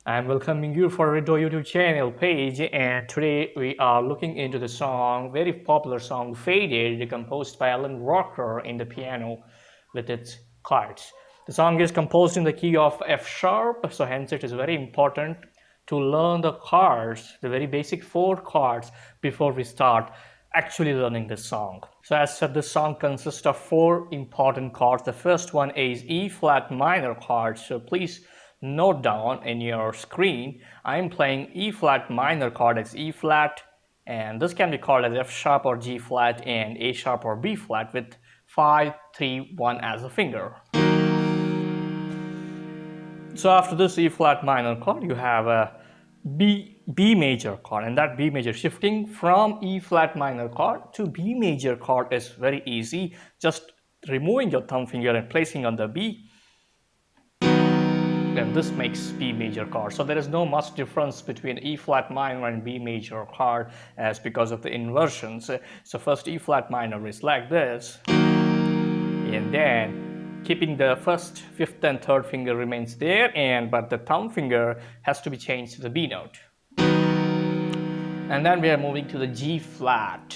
I'm welcoming you for RiTdoh YouTube channel page, and today we are looking into the song, very popular song Faded, composed by Alan Walker in the piano with its chords. The song is composed in the key of F sharp, so hence it is very important to learn the chords, the very basic four chords before we start actually learning the song. So as said, this song consists of four important chords. The first one is E flat minor chord, so please note down in your screen, I'm playing E flat minor chord as E flat, and this can be called as F sharp or G flat and A sharp or B flat with 5, 3, 1 as a finger. So after this E flat minor chord, you have a B major chord, and that B major, shifting from E flat minor chord to B major chord is very easy. Just removing your thumb finger and placing on the B, then this makes B major chord. So there is no much difference between E flat minor and B major chord as because of the inversions. So first E flat minor is like this, and then keeping the first, fifth and third finger remains there, but the thumb finger has to be changed to the B note. And then we are moving to the G flat.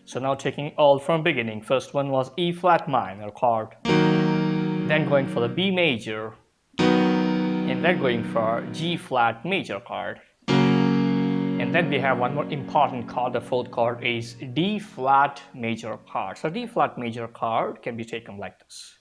So now taking all from beginning. First one was E flat minor chord, then going for the B major, and then going for G flat major chord. And then we have one more important chord. The fourth chord is D flat major chord. So D flat major chord can be taken like this.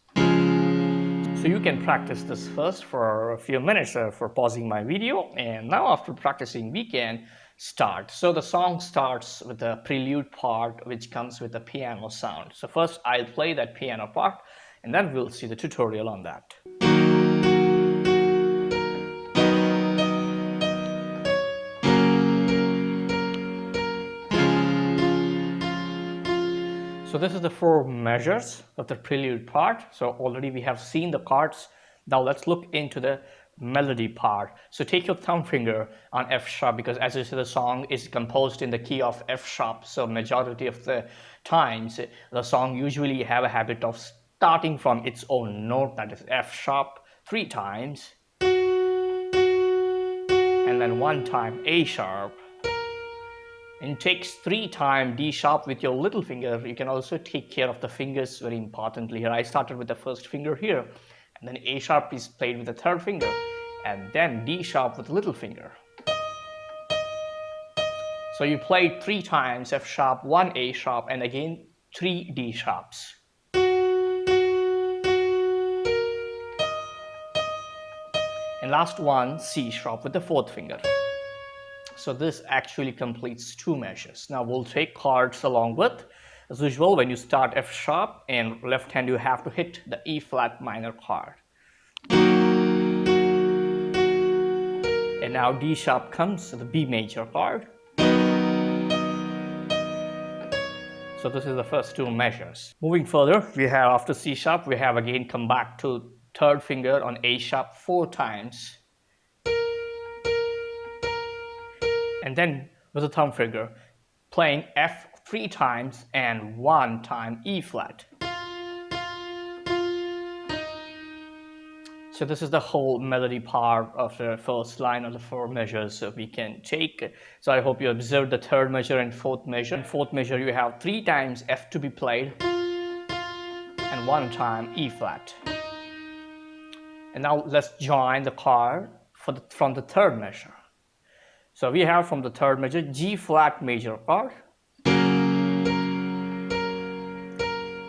So you can practice this first for a few minutes for pausing my video, and now after practicing we can start. So the song starts with the prelude part, which comes with the piano sound. So first I'll play that piano part, and then we'll see the tutorial on that. So this is the four measures of the prelude part. So already we have seen the chords. Now let's look into the melody part. So take your thumb finger on F sharp, because as you see, the song is composed in the key of F sharp. So majority of the times the song usually have a habit of starting from its own note, that is F sharp, 3 times, and then 1 time A sharp, and takes 3 times D sharp with your little finger. You can also take care of the fingers very importantly here. I started with the first finger here, and then A sharp is played with the third finger, and then D sharp with the little finger. So you played 3 times F sharp, 1 A sharp, and again 3 D sharps. And last one, C sharp with the fourth finger. So this actually completes 2 measures. Now we'll take chords along with. As usual, when you start F sharp and left hand, you have to hit the E flat minor chord. And now D sharp comes to the B major chord. So this is the first 2 measures. Moving further, we have after C sharp, we have again come back to third finger on A sharp 4 times. And then with the thumb finger, playing F 3 times and 1 time E flat. So this is the whole melody part of the first line of the 4 measures we can take. So I hope you observed the third measure and fourth measure. In fourth measure, you have 3 times F to be played and 1 time E flat. And now let's join the chord from the third measure. So we have from the third measure G flat major chord,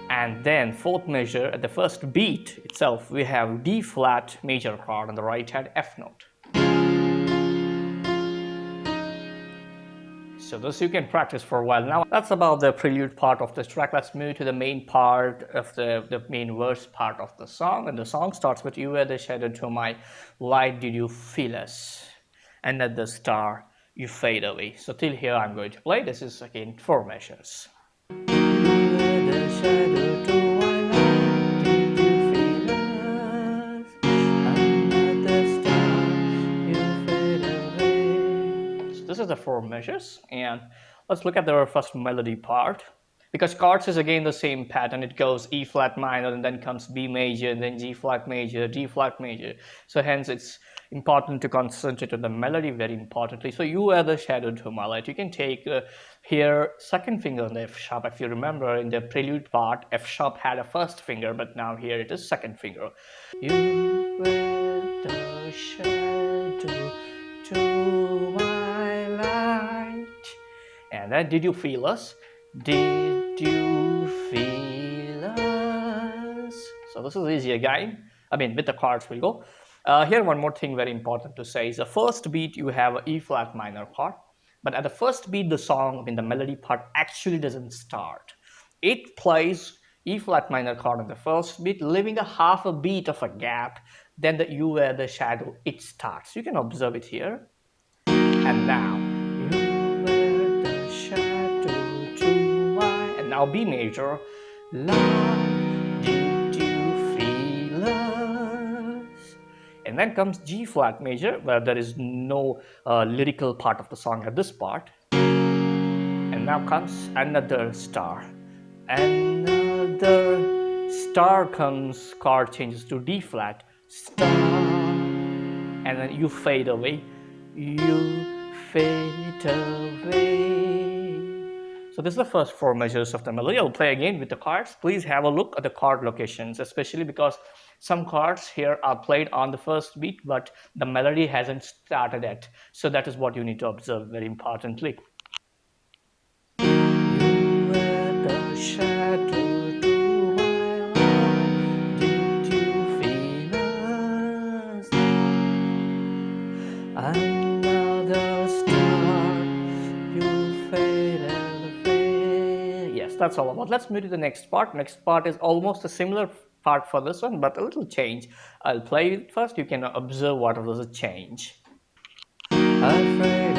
and then fourth measure at the first beat itself we have D flat major chord on the right hand F note. So this you can practice for a while. Now that's about the prelude part of this track. Let's move to the main part of the main verse part of the song, and the song starts with "You were the shadow to my light, did you feel us? And at the star you fade away." So till here I'm going to play. This is again 4 measures. So this is the 4 measures, and let's look at the first melody part. because chords is again the same pattern. It goes E flat minor and then comes B major and then G flat major, D flat major. So hence it's important to concentrate on the melody very importantly. So you are the shadowed humorite. You can take here second finger on the F sharp. If you remember in the prelude part, F sharp had a first finger, but now here it is second finger. You were the shadow to my light. And then did you feel us? Did you feel us? So this is easy again. I mean, with the chords we'll go. Here one more thing very important to say is the first beat you have an E flat minor chord, but at the first beat the song, I mean the melody part actually doesn't start. It plays E flat minor chord on the first beat, leaving a half a beat of a gap. Then the You Were the Shadow, it starts. You can observe it here. And now, you were the shadow to my, and now B major. La, did you feel us? And then comes G flat major, where there is no lyrical part of the song at this part. And now comes another star. Another star comes, chord changes to D flat, star, and then you fade away. You fade away. So this is the first four measures of the melody. I'll play again with the chords. Please have a look at the chord locations, especially because some chords here are played on the first beat, but the melody hasn't started yet. So that is what you need to observe very importantly. You were the shadow to my light. Did you feel us? Another star, you faded away. Yes, that's all about. Let's move to the next part. Next part is almost a similar part for this one, but a little change. I'll play it first. You can observe what was a change. Afraid